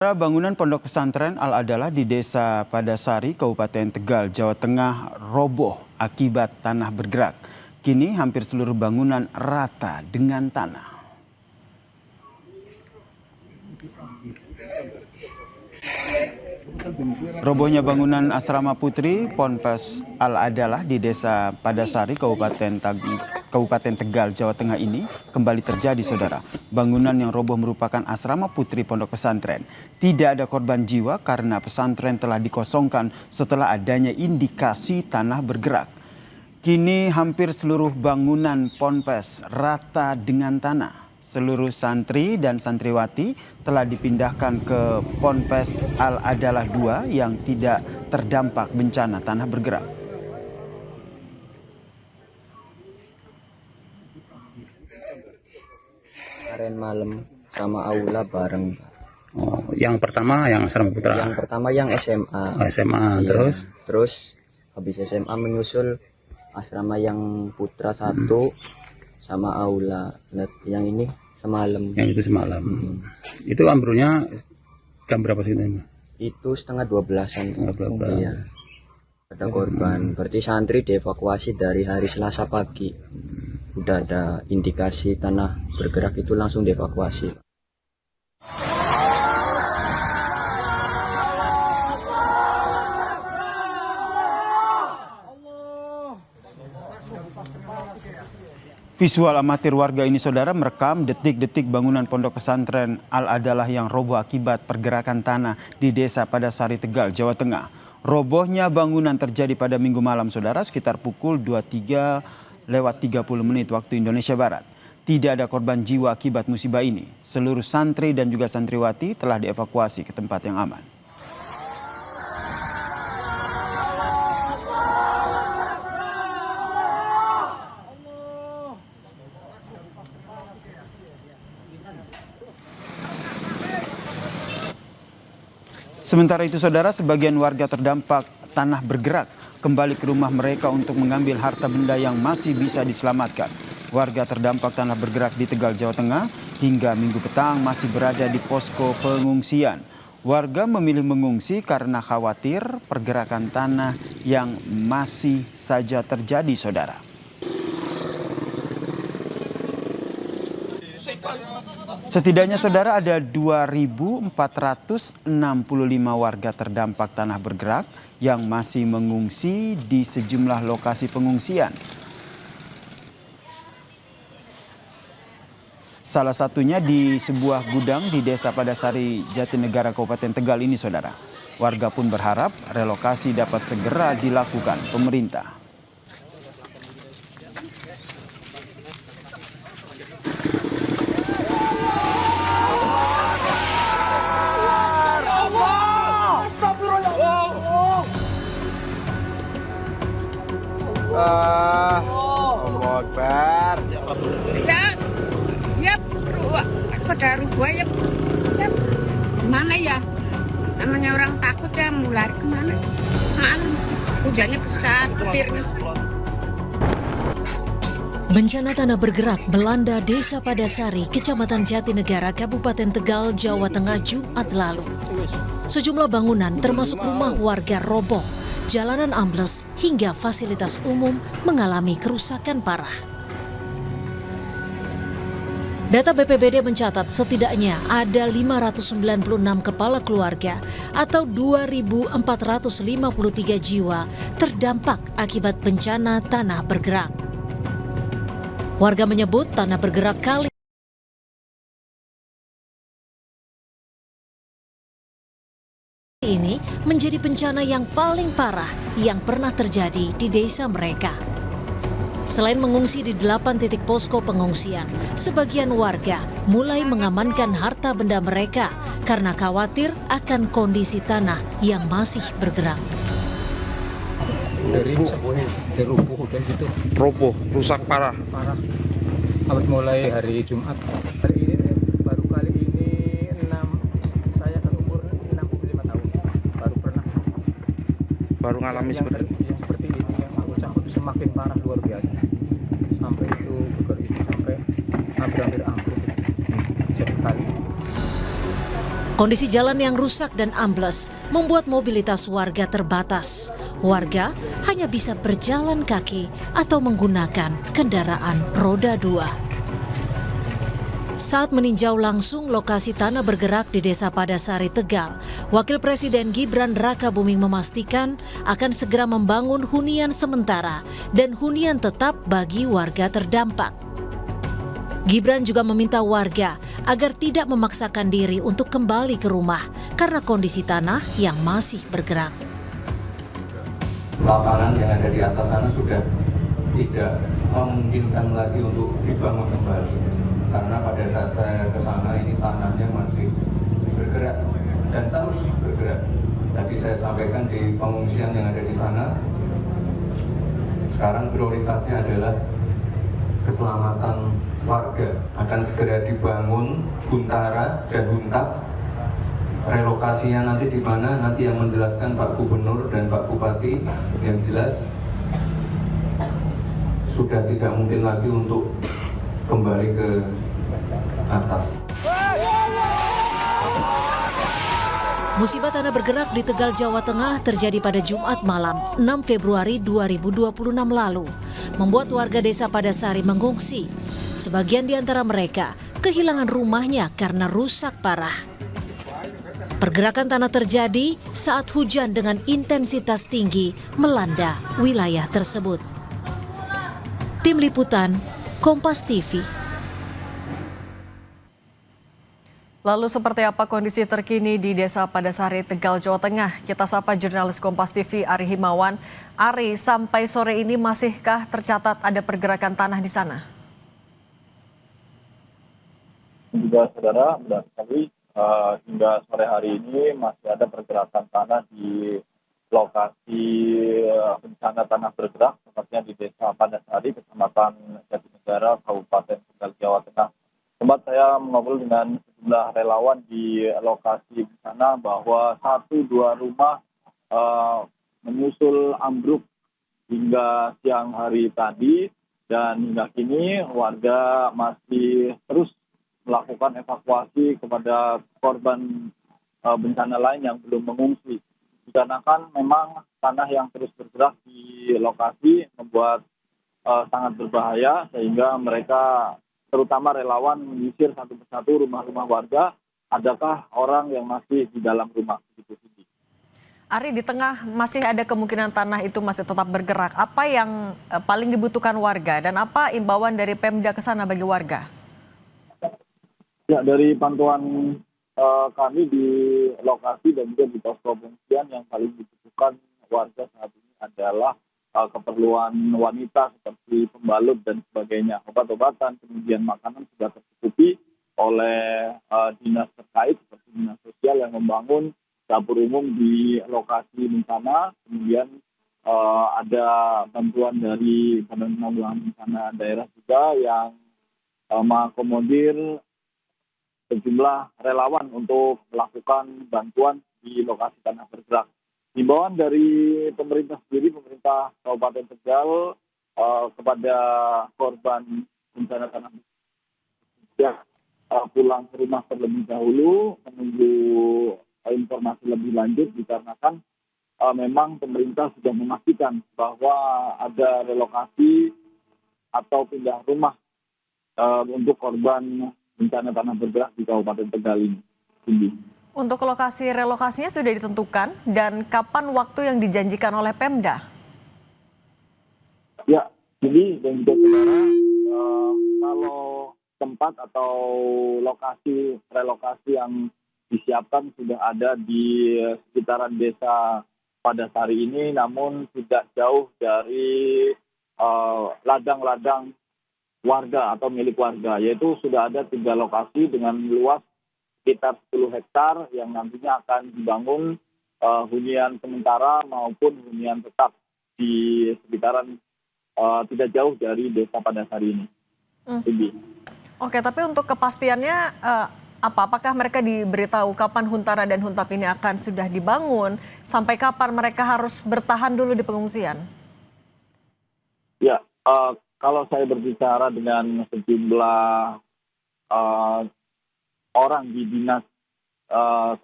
Bangunan pondok pesantren Al-Adalah di Desa Padasari, Kabupaten Tegal, Jawa Tengah roboh akibat tanah bergerak. Kini hampir seluruh bangunan rata dengan tanah. Robohnya bangunan asrama putri Ponpes Al-Adalah di Desa Padasari, Kabupaten Tegal, Jawa Tengah ini kembali terjadi, saudara. Bangunan yang roboh merupakan asrama putri pondok pesantren. Tidak ada korban jiwa karena pesantren telah dikosongkan setelah adanya indikasi tanah bergerak. Kini hampir seluruh bangunan Ponpes rata dengan tanah. Seluruh santri dan santriwati telah dipindahkan ke Ponpes Al-Adalah II yang tidak terdampak bencana tanah bergerak. Kemarin malam sama aula bareng. Oh, yang pertama yang asrama putra. Yang pertama yang SMA. SMA, iya. Terus habis SMA menyusul asrama yang putra satu sama aula. Yang ini semalam. Yang itu semalam. Itu ambruknya jam berapa sih ini? Itu setengah 12-an. Iya. Ada korban. Berarti santri dievakuasi dari hari Selasa pagi. Udah ada indikasi tanah bergerak itu langsung dievakuasi. Visual amatir warga ini, saudara, merekam detik-detik bangunan pondok pesantren Al-Adalah yang roboh akibat pergerakan tanah di Desa Padasari, Tegal, Jawa Tengah. Robohnya bangunan terjadi pada Minggu malam, saudara, sekitar pukul 23:30 waktu Indonesia Barat. Tidak ada korban jiwa akibat musibah ini. Seluruh santri dan juga santriwati telah dievakuasi ke tempat yang aman. Sementara itu, saudara, sebagian warga terdampak tanah bergerak kembali ke rumah mereka untuk mengambil harta benda yang masih bisa diselamatkan. Warga terdampak tanah bergerak di Tegal, Jawa Tengah hingga Minggu petang masih berada di posko pengungsian. Warga memilih mengungsi karena khawatir pergerakan tanah yang masih saja terjadi, saudara. Setidaknya, saudara, ada 2.465 warga terdampak tanah bergerak yang masih mengungsi di sejumlah lokasi pengungsian. Salah satunya di sebuah gudang di Desa Padasari, Jatinegara, Kabupaten Tegal ini, saudara. Warga pun berharap relokasi dapat segera dilakukan pemerintah. Allahu Akbar. Ya, pada rumah ya, mana ya? Namanya orang takut ya, mau lari kemana? Malam, hujannya besar, petirnya. Bencana tanah bergerak melanda Desa Padasari, Kecamatan Jatinegara, Kabupaten Tegal, Jawa Tengah, Jumat lalu. Sejumlah bangunan termasuk rumah warga roboh, jalanan ambles, hingga fasilitas umum mengalami kerusakan parah. Data BPBD mencatat setidaknya ada 596 kepala keluarga atau 2.453 jiwa terdampak akibat bencana tanah bergerak. Warga menyebut tanah bergerak kali ini menjadi bencana yang paling parah yang pernah terjadi di desa mereka. Selain mengungsi di 8 titik posko pengungsian, sebagian warga mulai mengamankan harta benda mereka karena khawatir akan kondisi tanah yang masih bergerak. Dari rubuh dan gitu. Roboh, rusak parah. Awal mulai hari Jumat. Hari ini baru kali ini saya kan umur 65 tahun. Baru pernah. Baru ngalami yang seperti ini yang rusak itu semakin parah luar biasa. Sampai itu sampai hampir ambruk. Jadi kali. Kondisi jalan yang rusak dan ambles membuat mobilitas warga terbatas. Warga hanya bisa berjalan kaki atau menggunakan kendaraan roda 2. Saat meninjau langsung lokasi tanah bergerak di Desa Padasari, Tegal, Wakil Presiden Gibran Rakabuming memastikan akan segera membangun hunian sementara dan hunian tetap bagi warga terdampak. Gibran juga meminta warga agar tidak memaksakan diri untuk kembali ke rumah karena kondisi tanah yang masih bergerak. Lapangan yang ada di atas sana sudah tidak memungkinkan lagi untuk dibangun kembali. Karena pada saat saya ke sana ini tanahnya masih bergerak dan terus bergerak. Tadi saya sampaikan di pengungsian yang ada di sana, sekarang prioritasnya adalah keselamatan warga. Akan segera dibangun Huntara dan Huntap. Relokasinya nanti di mana, nanti yang menjelaskan Pak Gubernur dan Pak Bupati. Yang jelas sudah tidak mungkin lagi untuk kembali ke atas. Musibah tanah bergerak di Tegal, Jawa Tengah terjadi pada Jumat malam 6 Februari 2026 lalu, membuat warga Desa Padasari mengungsi. Sebagian di antara mereka kehilangan rumahnya karena rusak parah. Pergerakan tanah terjadi saat hujan dengan intensitas tinggi melanda wilayah tersebut. Tim Liputan, Kompas TV. Lalu seperti apa kondisi terkini di Desa Padasari, Tegal, Jawa Tengah? Kita sapa jurnalis Kompas TV Ari Himawan. Ari, sampai sore ini masihkah tercatat ada pergerakan tanah di sana? Juga saudara, benar sekali hingga sore hari ini masih ada pergerakan tanah di lokasi bencana tanah bergerak, tepatnya di Desa Padasari, Kecamatan Jatinegara, Kabupaten Tegal, Jawa Tengah. Sempat saya mengobrol dengan sejumlah relawan di lokasi bencana bahwa 1-2 rumah menyusul ambruk hingga siang hari tadi, dan hingga kini warga masih terus melakukan evakuasi kepada korban bencana lain yang belum mengungsi. Dikarenakan memang tanah yang terus bergerak di lokasi membuat sangat berbahaya, sehingga mereka terutama relawan menyisir satu persatu rumah-rumah warga, adakah orang yang masih di dalam rumah. Begitu. Ari, di tengah masih ada kemungkinan tanah itu masih tetap bergerak. Apa yang paling dibutuhkan warga dan apa imbauan dari Pemda ke sana bagi warga? Ya, dari pantauan kami di lokasi dan juga di posko pengungsian, yang paling dibutuhkan warga saat ini adalah keperluan wanita seperti pembalut dan sebagainya. Obat-obatan, kemudian makanan sudah tercukupi oleh dinas terkait seperti dinas sosial yang membangun dapur umum di lokasi bencana. Kemudian ada bantuan dari Badan Penanggulangan Bencana Daerah juga yang mengakomodir sejumlah relawan untuk melakukan bantuan di lokasi tanah bergerak. Himbauan dari pemerintah sendiri, pemerintah Kabupaten Tegal kepada korban bencana tanah bergerak pulang ke rumah terlebih dahulu menunggu informasi lebih lanjut, dikarenakan memang pemerintah sudah memastikan bahwa ada relokasi atau pindah rumah untuk korban bencana tanah bergerak di Kabupaten Tegal ini. Untuk lokasi relokasinya sudah ditentukan dan kapan waktu yang dijanjikan oleh Pemda? Ya, jadi dan juga saudara, kalau tempat atau lokasi relokasi yang disiapkan sudah ada di sekitaran Desa Padasari ini, namun tidak jauh dari ladang-ladang warga atau milik warga, yaitu sudah ada 3 lokasi dengan luas sekitar 10 hektar yang nantinya akan dibangun hunian sementara maupun hunian tetap di sekitaran tidak jauh dari Desa Padasari ini. Oke, tapi untuk kepastiannya apakah mereka diberitahu kapan Huntara dan Huntap ini akan sudah dibangun, sampai kapan mereka harus bertahan dulu di pengungsian? Ya, kalau saya berbicara dengan sejumlah orang di dinas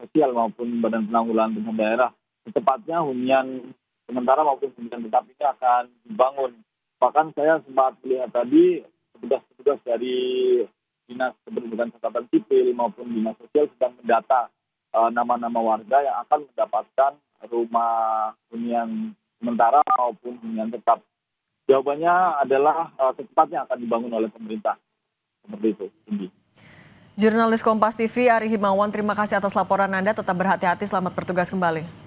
sosial maupun Badan Penanggulangan Bencana Daerah. Secepatnya hunian sementara maupun hunian tetap ini akan dibangun. Bahkan saya sempat melihat tadi petugas-petugas dari Dinas Kependudukan Catatan Sipil maupun Dinas Sosial sedang mendata nama-nama warga yang akan mendapatkan rumah hunian sementara maupun hunian tetap. Jawabannya adalah secepatnya akan dibangun oleh pemerintah. Seperti itu, Cindy. Jurnalis Kompas TV Ari Himawan, terima kasih atas laporan Anda. Tetap berhati-hati, selamat bertugas kembali.